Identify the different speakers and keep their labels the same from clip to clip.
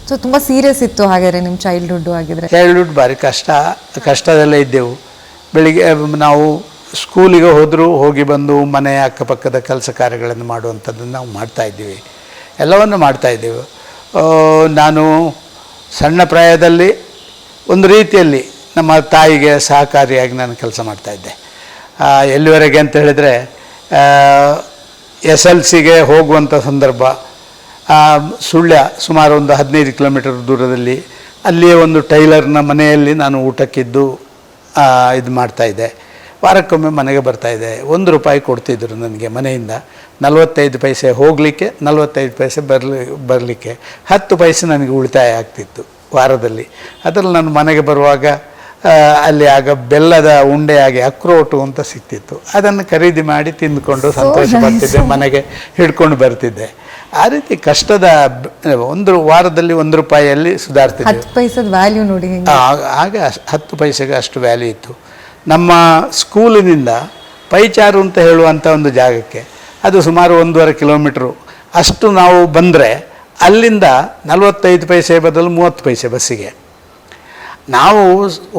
Speaker 1: So ತುಂಬ serious ಇತ್ತು ಹಾಗಾದ್ರೆ ನಿಮ್ಮ ಚೈಲ್ಡ್ಹುಡ್ಡು ಆಗಿದ್ರೆ?
Speaker 2: ಚೈಲ್ಡ್ಹುಡ್ ಭಾರಿ ಕಷ್ಟದಲ್ಲೇ ಇದ್ದೆವು. ಬೆಳಿಗ್ಗೆ ನಾವು ಸ್ಕೂಲಿಗೆ ಹೋದರೂ ಹೋಗಿ ಬಂದು ಮನೆಯ ಅಕ್ಕಪಕ್ಕದ ಕೆಲಸ ಕಾರ್ಯಗಳನ್ನು ಮಾಡುವಂಥದ್ದನ್ನು ನಾವು ಮಾಡ್ತಾಯಿದ್ದೀವಿ, ಎಲ್ಲವನ್ನು ಮಾಡ್ತಾಯಿದ್ದೆವು. ನಾನು ಸಣ್ಣ ಪ್ರಾಯದಲ್ಲಿ ಒಂದು ರೀತಿಯಲ್ಲಿ ನಮ್ಮ ತಾಯಿಗೆ ಸಹಕಾರಿಯಾಗಿ ನಾನು ಕೆಲಸ ಮಾಡ್ತಾಯಿದ್ದೆ. ಎಲ್ಲಿವರೆಗೆ ಅಂತ ಹೇಳಿದರೆ SLCಗೆ ಹೋಗುವಂಥ ಸಂದರ್ಭ ಸುಳ್ಯ ಸುಮಾರು ಒಂದು 15 ಕಿಲೋಮೀಟರ್ ದೂರದಲ್ಲಿ ಅಲ್ಲಿಯೇ ಒಂದು ಟೈಲರ್ನ ಮನೆಯಲ್ಲಿ ನಾನು ಊಟಕ್ಕಿದ್ದು ಇದು ಮಾಡ್ತಾಯಿದ್ದೆ. ವಾರಕ್ಕೊಮ್ಮೆ ಮನೆಗೆ ಬರ್ತಾಯಿದ್ದೆ. ₹1 ಕೊಡ್ತಿದ್ದರು ನನಗೆ ಮನೆಯಿಂದ. 45 ಪೈಸೆ ಹೋಗಲಿಕ್ಕೆ, 45 ಪೈಸೆ ಬರಲಿಕ್ಕೆ, 10 ಪೈಸೆ ನನಗೆ ಉಳಿತಾಯ ಆಗ್ತಿತ್ತು ವಾರದಲ್ಲಿ. ಅದರಲ್ಲಿ ನಾನು ಮನೆಗೆ ಬರುವಾಗ ಅಲ್ಲಿ ಆಗ ಬೆಲ್ಲದ ಉಂಡೆಯಾಗಿ ಅಕ್ರೋಟು ಅಂತ ಸಿಗ್ತಿತ್ತು. ಅದನ್ನು ಖರೀದಿ ಮಾಡಿ ತಿಂದುಕೊಂಡು ಸಂತೋಷ ಪಡ್ತಿದ್ದೆ, ಮನೆಗೆ ಹಿಡ್ಕೊಂಡು ಬರ್ತಿದ್ದೆ. ಆ ರೀತಿ ಕಷ್ಟದ ಒಂದು ವಾರದಲ್ಲಿ ₹1 ಸುಧಾರ್ತಿದ್ದೆ.
Speaker 1: 10 ಪೈಸದ ವ್ಯಾಲ್ಯೂ ನೋಡಿ.
Speaker 2: ಆಗ 10 ಪೈಸೆಗೆ ಅಷ್ಟು ವ್ಯಾಲ್ಯೂ ಇತ್ತು. ನಮ್ಮ ಸ್ಕೂಲಿನಿಂದ ಪೈಚಾರು ಅಂತ ಹೇಳುವಂಥ ಒಂದು ಜಾಗಕ್ಕೆ, ಅದು ಸುಮಾರು 1.5 ಕಿಲೋಮೀಟ್ರು ಅಷ್ಟು ನಾವು ಬಂದರೆ ಅಲ್ಲಿಂದ 45 ಪೈಸೆ ಬದಲು 30 ಪೈಸೆ ಬಸ್ಸಿಗೆ. ನಾವು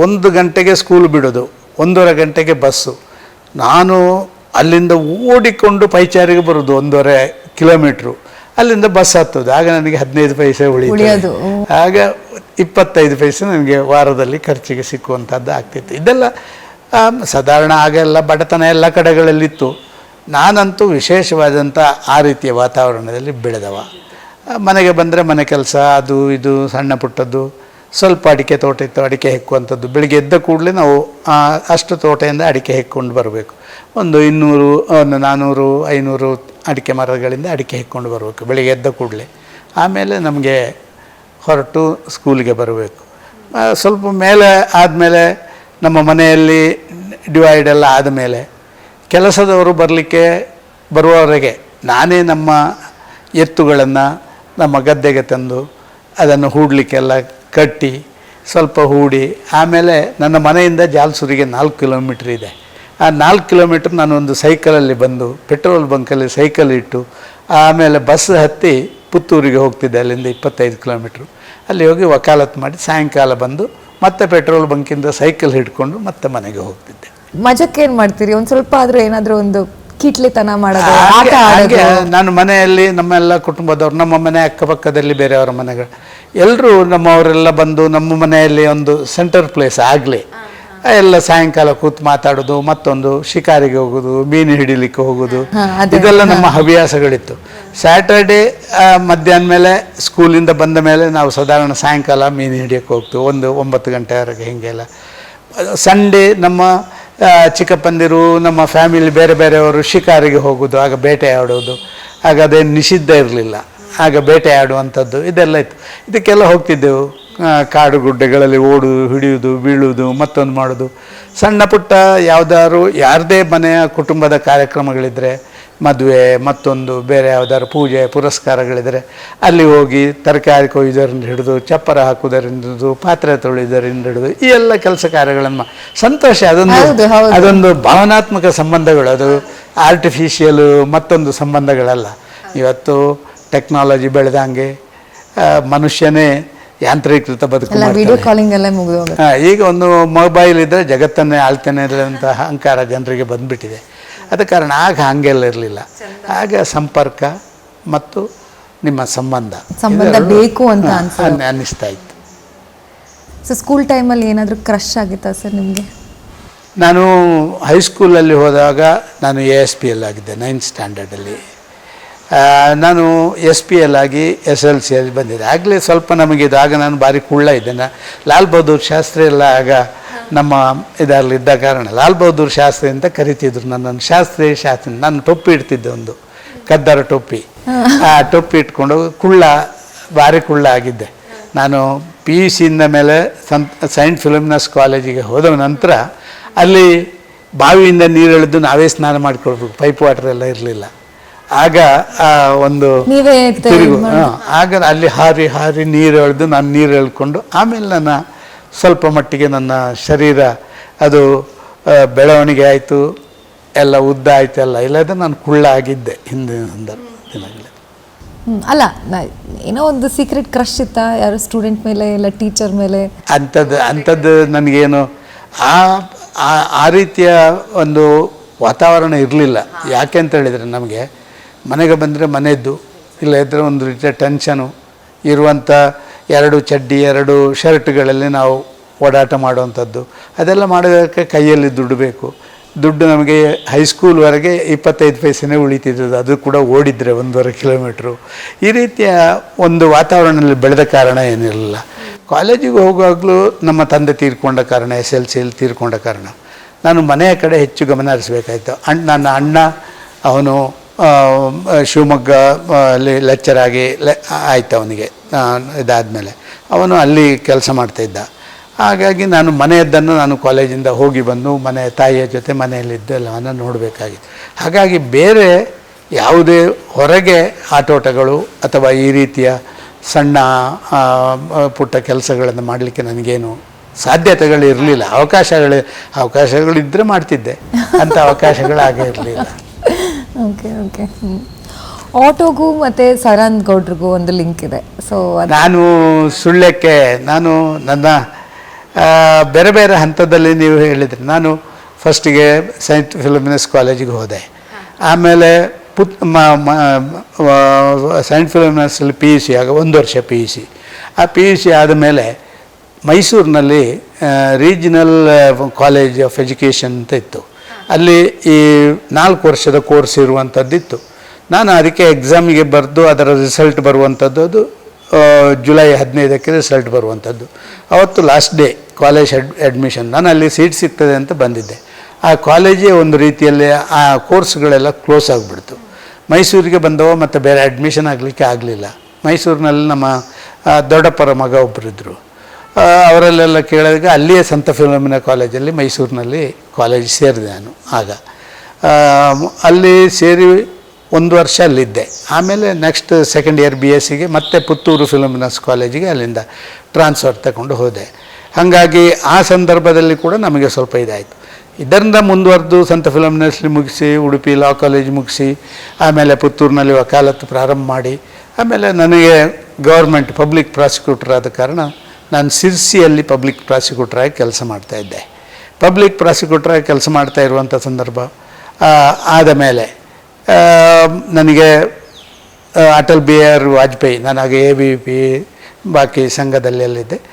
Speaker 2: 1 ಗಂಟೆಗೆ ಸ್ಕೂಲ್ ಬಿಡೋದು, 1.5 ಗಂಟೆಗೆ ಬಸ್ಸು. ನಾನು ಅಲ್ಲಿಂದ ಓಡಿಕೊಂಡು ಪೈಚಾರಿಗೆ ಬರೋದು 1.5 ಕಿಲೋಮೀಟ್ರು, ಅಲ್ಲಿಂದ ಬಸ್ ಹತ್ತೋದು. ಆಗ ನನಗೆ 15 ಪೈಸೆ ಉಳಿಯೋದು. ಆಗ 25 ಪೈಸೆ ನನಗೆ ವಾರದಲ್ಲಿ ಖರ್ಚಿಗೆ ಸಿಕ್ಕುವಂಥದ್ದು ಆಗ್ತಿತ್ತು. ಇದೆಲ್ಲ ಸಾಧಾರಣ ಆಗೆಲ್ಲ ಬಡತನ ಎಲ್ಲ ಕಡೆಗಳಲ್ಲಿತ್ತು. ನಾನಂತೂ ವಿಶೇಷವಾದಂಥ ಆ ರೀತಿಯ ವಾತಾವರಣದಲ್ಲಿ ಬೆಳೆದವ. ಮನೆಗೆ ಬಂದರೆ ಮನೆ ಕೆಲಸ ಅದು ಇದು ಸಣ್ಣ ಪುಟ್ಟದ್ದು, ಸ್ವಲ್ಪ ಅಡಿಕೆ ತೋಟ ಇತ್ತು, ಅಡಿಕೆ ಹೆಕ್ಕುವಂಥದ್ದು. ಬೆಳಿಗ್ಗೆ ಎದ್ದ ಕೂಡಲೇ ನಾವು ಅಷ್ಟು ತೋಟದಿಂದ ಅಡಿಕೆ ಹೆಕ್ಕೊಂಡು ಬರಬೇಕು. ಒಂದು 200, 400, 500 ಅಡಿಕೆ ಮರಗಳಿಂದ ಅಡಿಕೆ ಹೆಕ್ಕೊಂಡು ಬರಬೇಕು ಬೆಳಿಗ್ಗೆ ಎದ್ದ ಕೂಡಲೇ. ಆಮೇಲೆ ನಮಗೆ ಹೊರಟು ಸ್ಕೂಲಿಗೆ ಬರಬೇಕು. ಸ್ವಲ್ಪ ಮೇಲೆ ಆದಮೇಲೆ ನಮ್ಮ ಮನೆಯಲ್ಲಿ ಡಿವೈಡ್ ಎಲ್ಲ ಆದಮೇಲೆ ಕೆಲಸದವರು ಬರುವವರೆಗೆ ನಾನೇ ನಮ್ಮ ಎತ್ತುಗಳನ್ನು ನಮ್ಮ ಗದ್ದೆಗೆ ತಂದು ಅದನ್ನು ಹೂಡಲಿಕ್ಕೆಲ್ಲ ಕಟ್ಟಿ ಸ್ವಲ್ಪ ಹೂಡಿ, ಆಮೇಲೆ ನನ್ನ ಮನೆಯಿಂದ ಜಾಲ್ಸೂರಿಗೆ 4 ಕಿಲೋಮೀಟ್ರ್ ಇದೆ. ಆ 4 ಕಿಲೋಮೀಟ್ರ್ ನಾನು ಒಂದು ಸೈಕಲಲ್ಲಿ ಬಂದು ಪೆಟ್ರೋಲ್ ಬಂಕಲ್ಲಿ ಸೈಕಲ್ ಇಟ್ಟು ಆಮೇಲೆ ಬಸ್ ಹತ್ತಿ ಪುತ್ತೂರಿಗೆ ಹೋಗ್ತಿದ್ದೆ. ಅಲ್ಲಿಂದ 25 ಕಿಲೋಮೀಟ್ರು. ಅಲ್ಲಿ ಹೋಗಿ ವಕಾಲತ್ತು ಮಾಡಿ ಸಾಯಂಕಾಲ ಬಂದು ಮತ್ತೆ ಪೆಟ್ರೋಲ್ ಬಂಕಿಂದ ಸೈಕಲ್ ಹಿಡ್ಕೊಂಡು ಮತ್ತೆ ಮನೆಗೆ ಹೋಗ್ತಿದ್ದೆ.
Speaker 1: ಮಜಕ್ಕೇನು ಮಾಡ್ತೀರಿ? ಒಂದು ಸ್ವಲ್ಪ ಆದರೂ ಏನಾದರೂ ಒಂದು ಕೀಟ್ಲೆತನ ಮಾಡೋದು?
Speaker 2: ಹಾಗೆ ನಾನು ಮನೆಯಲ್ಲಿ ನಮ್ಮೆಲ್ಲ ಕುಟುಂಬದವ್ರು, ನಮ್ಮ ಮನೆ ಅಕ್ಕಪಕ್ಕದಲ್ಲಿ ಬೇರೆಯವರ ಮನೆಗಳು ಎಲ್ಲರೂ ನಮ್ಮವರೆಲ್ಲ ಬಂದು ನಮ್ಮ ಮನೆಯಲ್ಲಿ ಒಂದು ಸೆಂಟರ್ ಪ್ಲೇಸ್ ಆಗಲಿ ಎಲ್ಲ ಸಾಯಂಕಾಲ ಕೂತು ಮಾತಾಡೋದು, ಮತ್ತೊಂದು ಶಿಕಾರಿಗೆ ಹೋಗೋದು, ಮೀನು ಹಿಡಿಲಿಕ್ಕೆ ಹೋಗೋದು, ಇದೆಲ್ಲ ನಮ್ಮ ಹವ್ಯಾಸಗಳಿತ್ತು. ಸ್ಯಾಟರ್ಡೇ ಮಧ್ಯಾಹ್ನ ಮೇಲೆ ಸ್ಕೂಲಿಂದ ಬಂದ ಮೇಲೆ ನಾವು ಸಾಧಾರಣ ಸಾಯಂಕಾಲ ಮೀನು ಹಿಡಿಯೋಕ್ಕೆ ಹೋಗ್ತೀವಿ, ಒಂದು 9 ಗಂಟೆವರೆಗೆ ಹೀಗೆಲ್ಲ. ಸಂಡೇ ನಮ್ಮ ಚಿಕ್ಕಪ್ಪಂದಿರು ನಮ್ಮ ಫ್ಯಾಮಿಲಿ ಬೇರೆ ಬೇರೆಯವರು ಶಿಕಾರಿಗೆ ಹೋಗೋದು, ಆಗ ಬೇಟೆ ಆಡೋದು. ಆಗ ಅದೇನು ನಿಷಿದ್ಧ ಇರಲಿಲ್ಲ, ಆಗ ಬೇಟೆ ಆಡುವಂಥದ್ದು ಇದೆಲ್ಲ ಇತ್ತು. ಇದಕ್ಕೆಲ್ಲ ಹೋಗ್ತಿದ್ದೆವು. ಕಾಡು ಗುಡ್ಡೆಗಳಲ್ಲಿ ಓಡುವುದು, ಹಿಡಿಯುವುದು, ಬೀಳುವುದು, ಮತ್ತೊಂದು ಮಾಡೋದು. ಸಣ್ಣ ಪುಟ್ಟ ಯಾರದೇ ಮನೆಯ ಕುಟುಂಬದ ಕಾರ್ಯಕ್ರಮಗಳಿದ್ದರೆ, ಮದುವೆ ಮತ್ತೊಂದು ಬೇರೆ ಯಾವುದಾದ್ರು ಪೂಜೆ ಪುರಸ್ಕಾರಗಳಿದ್ದರೆ ಅಲ್ಲಿ ಹೋಗಿ ತರಕಾರಿ ಕೊಯ್ಯೋದರಿಂದ ಹಿಡಿದು ಚಪ್ಪರ ಹಾಕುವುದರಿಂದ ಹಿಡಿದು ಪಾತ್ರೆ ತೊಳೆಯೋದರಿಂದ ಹಿಡಿದು ಈ ಎಲ್ಲ ಕೆಲಸ ಕಾರ್ಯಗಳನ್ನು ಸಂತೋಷ. ಅದೊಂದು ಭಾವನಾತ್ಮಕ ಸಂಬಂಧಗಳು, ಅದು ಆರ್ಟಿಫಿಷಿಯಲು ಮತ್ತೊಂದು ಸಂಬಂಧಗಳಲ್ಲ. ಇವತ್ತು ಟೆಕ್ನಾಲಜಿ ಬೆಳೆದಂಗೆ ಮನುಷ್ಯನೇ ಯಾಂತ್ರೀಕೃತ ಬದುಕು. ಈಗ ಒಂದು ಮೊಬೈಲ್ ಇದ್ದರೆ ಜಗತ್ತನ್ನೇ ಆಳ್ತಾನೆ ಇರುವಂತಹ ಅಹಂಕಾರ ಜನರಿಗೆ ಬಂದುಬಿಟ್ಟಿದೆ. ಆದ ಕಾರಣ ಆಗ ಹಾಗೆಲ್ಲ ಇರಲಿಲ್ಲ. ಆಗ ಸಂಪರ್ಕ ಮತ್ತು ನಿಮ್ಮ ಸಂಬಂಧ
Speaker 1: ಬೇಕು ಅಂತ
Speaker 2: ಅನ್ನಿಸ್ತಾ ಇತ್ತು.
Speaker 1: ಸೊ ಸ್ಕೂಲ್ ಟೈಮಲ್ಲಿ ಏನಾದರೂ ಕ್ರಶ್ ಆಗಿತ್ತಾ ಸರ್ ನಿಮಗೆ?
Speaker 2: ನಾನು ಹೈಸ್ಕೂಲಲ್ಲಿ ಹೋದಾಗ ನಾನು ASPL ಆಗಿದ್ದೆ 9th ಸ್ಟ್ಯಾಂಡರ್ಡಲ್ಲಿ. ನಾನು SPL ಆಗಿ SLCಯಲ್ಲಿ ಬಂದಿದ್ದೆ. ಆಗಲೇ ಸ್ವಲ್ಪ ನಮಗಿದು, ಆಗ ನಾನು ಭಾರಿ ಕುಳ್ಳ ಇದ್ದೆ. ಲಾಲ್ ಬಹದ್ದೂರ್ ಶಾಸ್ತ್ರಿ ಎಲ್ಲ ಆಗ ನಮ್ಮ ಇದರಲ್ಲಿದ್ದ ಕಾರಣ ಲಾಲ್ ಬಹದ್ದೂರ್ ಶಾಸ್ತ್ರಿ ಅಂತ ಕರಿತಿದ್ರು ನನ್ನನ್ನು. ಶಾಸ್ತ್ರಿ ನಾನು ಟೊಪ್ಪಿ ಇಡ್ತಿದ್ದೆ, ಒಂದು ಕದ್ದರ ಟೊಪ್ಪಿ. ಆ ಟೊಪ್ಪಿ ಇಟ್ಕೊಂಡು ಭಾರಿ ಕುಳ್ಳ ಆಗಿದ್ದೆ. ನಾನು PUCಯಿಂದ ಮೇಲೆ ಸೈಂಟ್ ಫಿಲೋಮಿನಾಸ್ ಕಾಲೇಜಿಗೆ ಹೋದ ನಂತರ ಅಲ್ಲಿ ಬಾವಿಯಿಂದ ನೀರು ಎಳೆದು ನಾವೇ ಸ್ನಾನ ಮಾಡಿಕೊಳ್ಬೇಕು, ಪೈಪ್ ವಾಟರ್ ಎಲ್ಲ ಇರಲಿಲ್ಲ. ಆಗ ಒಂದು ತಿರುಗು, ಆಗ ಅಲ್ಲಿ ಹಾರಿ ನೀರು ಎಳೆದು ನಾನು ನೀರು ಎಳ್ಕೊಂಡು ಆಮೇಲೆ ನನ್ನ ಸ್ವಲ್ಪ ಮಟ್ಟಿಗೆ ನನ್ನ ಶರೀರ ಅದು ಬೆಳವಣಿಗೆ ಆಯಿತು, ಎಲ್ಲ ಉದ್ದ ಆಯಿತು, ಎಲ್ಲ ಇಲ್ಲದ ನಾನು ಕುಳ್ಳ ಆಗಿದ್ದೆ ಹಿಂದಿನ ದಿನಗಳಲ್ಲಿ.
Speaker 1: ಅಲ್ಲ ಏನೋ ಒಂದು ಸೀಕ್ರೆಟ್ ಕ್ರಶ್ ಇತ್ತಾ ಯಾರು ಸ್ಟೂಡೆಂಟ್ ಮೇಲೆ ಇಲ್ಲ ಟೀಚರ್ ಮೇಲೆ?
Speaker 2: ಅಂಥದ್ದು ನನಗೇನು ಆ ರೀತಿಯ ಒಂದು ವಾತಾವರಣ ಇರಲಿಲ್ಲ. ಯಾಕೆ ಅಂತ ಹೇಳಿದರೆ ನಮಗೆ ಮನೆಗೆ ಬಂದರೆ ಮನೆಯದ್ದು, ಇಲ್ಲ ಇದ್ದರೆ ಒಂದು ರೀತಿಯ ಟೆನ್ಷನು ಇರುವಂಥ 2 ಚಡ್ಡಿ 2 ಶರ್ಟ್ಗಳಲ್ಲಿ ನಾವು ಓಡಾಟ ಮಾಡುವಂಥದ್ದು. ಅದೆಲ್ಲ ಮಾಡೋದಕ್ಕೆ ಕೈಯಲ್ಲಿ ದುಡ್ಡು ಬೇಕು. ದುಡ್ಡು ನಮಗೆ ಹೈಸ್ಕೂಲ್ವರೆಗೆ 25 ಪೈಸೆನೇ ಉಳಿತಿದ್ದದ್ದು, ಅದು ಕೂಡ ಓಡಿದರೆ 1.5 ಕಿಲೋಮೀಟ್ರು. ಈ ರೀತಿಯ ಒಂದು ವಾತಾವರಣದಲ್ಲಿ ಬೆಳೆದ ಕಾರಣ ಏನಿರಲಿಲ್ಲ. ಕಾಲೇಜಿಗೆ ಹೋಗುವಾಗಲೂ ನಮ್ಮ ತಂದೆ ತೀರ್ಕೊಂಡ ಕಾರಣ, SLCಯಲ್ಲಿ ತೀರ್ಕೊಂಡ ಕಾರಣ ನಾನು ಮನೆಯ ಕಡೆ ಹೆಚ್ಚು ಗಮನ ಹರಿಸಬೇಕಾಯ್ತು. ನನ್ನ ಅಣ್ಣ ಅವನು ಶಿವಮೊಗ್ಗ ಅಲ್ಲಿ ಲೆಕ್ಚರ್ ಆಗಿ ಆಯಿತು ಅವನಿಗೆ. ಇದಾದಮೇಲೆ ಅವನು ಅಲ್ಲಿ ಕೆಲಸ ಮಾಡ್ತಾಯಿದ್ದ. ಹಾಗಾಗಿ ನಾನು ಮನೆಯದ್ದನ್ನು ನಾನು ಕಾಲೇಜಿಂದ ಹೋಗಿ ಬಂದು ಮನೆ ತಾಯಿಯ ಜೊತೆ ಮನೆಯಲ್ಲಿದ್ದು ಎಲ್ಲವನ್ನು ನೋಡಬೇಕಾಗಿತ್ತು. ಹಾಗಾಗಿ ಬೇರೆ ಯಾವುದೇ ಹೊರಗೆ ಆಟೋಟಗಳು ಅಥವಾ ಈ ರೀತಿಯ ಸಣ್ಣ ಪುಟ್ಟ ಕೆಲಸಗಳನ್ನು ಮಾಡಲಿಕ್ಕೆ ನನಗೇನು ಸಾಧ್ಯತೆಗಳು ಇರಲಿಲ್ಲ. ಅವಕಾಶಗಳಿದ್ದರೆ ಮಾಡ್ತಿದ್ದೆ, ಅಂಥ ಅವಕಾಶಗಳಾಗೇ ಇರಲಿಲ್ಲ.
Speaker 1: Okay okay. ಆಟೋಗೂ ಮತ್ತು ಸದಾನಂದ ಗೌಡ್ರಿಗೂ ಒಂದು ಲಿಂಕ್ ಇದೆ. ಸೊ
Speaker 2: ನಾನು ಸುಳ್ಯಕ್ಕೆ ನನ್ನ ಬೇರೆ ಬೇರೆ ಹಂತದಲ್ಲಿ ನೀವು ಹೇಳಿದ್ರಿ. ನಾನು ಫಸ್ಟಿಗೆ ಸೈಂಟ್ ಫಿಲೋಮಿನಸ್ ಕಾಲೇಜಿಗೆ ಹೋದೆ. ಆಮೇಲೆ ಸೈಂಟ್ ಫಿಲೋಮಿನಸ್ಸಲ್ಲಿ PUC ಆಗ 1 ವರ್ಷ PUC. ಆ PUC ಆದಮೇಲೆ ಮೈಸೂರಿನಲ್ಲಿ ರೀಜನಲ್ ಕಾಲೇಜ್ ಆಫ್ ಎಜುಕೇಷನ್ ಅಂತ ಇತ್ತು. ಅಲ್ಲಿ ಈ 4 ವರ್ಷದ ಕೋರ್ಸ್ ಇರುವಂಥದ್ದಿತ್ತು. ನಾನು ಅದಕ್ಕೆ ಎಕ್ಸಾಮಿಗೆ ಬರೆದು ಅದರ ರಿಸಲ್ಟ್ ಬರುವಂಥದ್ದು ಅದು ಜುಲೈ 15ಕ್ಕೆ ರಿಸಲ್ಟ್ ಬರುವಂಥದ್ದು. ಅವತ್ತು ಲಾಸ್ಟ್ ಡೇ ಕಾಲೇಜ್ ಅಡ್ಮಿಷನ್. ನಾನು ಅಲ್ಲಿ ಸೀಟ್ ಸಿಗ್ತದೆ ಅಂತ ಬಂದಿದ್ದೆ. ಆ ಕಾಲೇಜೇ ಒಂದು ರೀತಿಯಲ್ಲಿ ಆ ಕೋರ್ಸ್ಗಳೆಲ್ಲ ಕ್ಲೋಸ್ ಆಗಿಬಿಡ್ತು. ಮೈಸೂರಿಗೆ ಬಂದವ ಮತ್ತು ಬೇರೆ ಅಡ್ಮಿಷನ್ ಆಗಲಿಕ್ಕೆ ಆಗಲಿಲ್ಲ. ಮೈಸೂರಿನಲ್ಲಿ ನಮ್ಮ ದೊಡ್ಡಪ್ಪರ ಮಗ ಒಬ್ಬರಿದ್ದರು. ಅವರಲ್ಲೆಲ್ಲ ಕೇಳಿದಾಗ ಅಲ್ಲಿಯೇ ಸಂತ ಫಿಲೋಮಿನಾ ಕಾಲೇಜಲ್ಲಿ ಮೈಸೂರಿನಲ್ಲಿ ಕಾಲೇಜ್ ಸೇರಿದೆ ನಾನು. ಆಗ ಅಲ್ಲಿ ಸೇರಿ 1 ವರ್ಷ ಅಲ್ಲಿದ್ದೆ. ಆಮೇಲೆ ನೆಕ್ಸ್ಟ್ ಸೆಕೆಂಡ್ ಇಯರ್ BScಗೆ ಮತ್ತೆ ಪುತ್ತೂರು ಫಿಲೋಮಿನಸ್ ಕಾಲೇಜಿಗೆ ಅಲ್ಲಿಂದ ಟ್ರಾನ್ಸ್ಫರ್ ತಗೊಂಡು ಹೋದೆ. ಹಾಗಾಗಿ ಆ ಸಂದರ್ಭದಲ್ಲಿ ಕೂಡ ನಮಗೆ ಸ್ವಲ್ಪ ಇದಾಯಿತು. ಇದರಿಂದ ಮುಂದುವರೆದು ಸಂತ ಫಿಲೋಮಿನಸ್ಲಿ ಮುಗಿಸಿ, ಉಡುಪಿ ಲಾ ಕಾಲೇಜ್ ಮುಗಿಸಿ, ಆಮೇಲೆ ಪುತ್ತೂರಿನಲ್ಲಿ ವಕಾಲತ್ತು ಪ್ರಾರಂಭ ಮಾಡಿ, ಆಮೇಲೆ ನನಗೆ ಗೌರ್ಮೆಂಟ್ ಪಬ್ಲಿಕ್ ಪ್ರಾಸಿಕ್ಯೂಟರ್ ಆದ ಕಾರಣ ನಾನು ಸಿರ್ಸಿಯಲ್ಲಿ ಪಬ್ಲಿಕ್ ಪ್ರಾಸಿಕ್ಯೂಟ್ರಾಗಿ ಕೆಲಸ ಮಾಡ್ತಾಯಿದ್ದೆ. ಪಬ್ಲಿಕ್ ಪ್ರಾಸಿಕ್ಯೂಟ್ರಾಗಿ ಕೆಲಸ ಮಾಡ್ತಾ ಇರುವಂಥ ಸಂದರ್ಭ ಆದ ಮೇಲೆ ನನಗೆ ಅಟಲ್ ಬಿಹಾರಿ ವಾಜಪೇಯಿ, ನಾನು ಆಗ ABVP ಬಾಕಿ ಸಂಘದಲ್ಲಿ ಅಲ್ಲಿದ್ದೆ,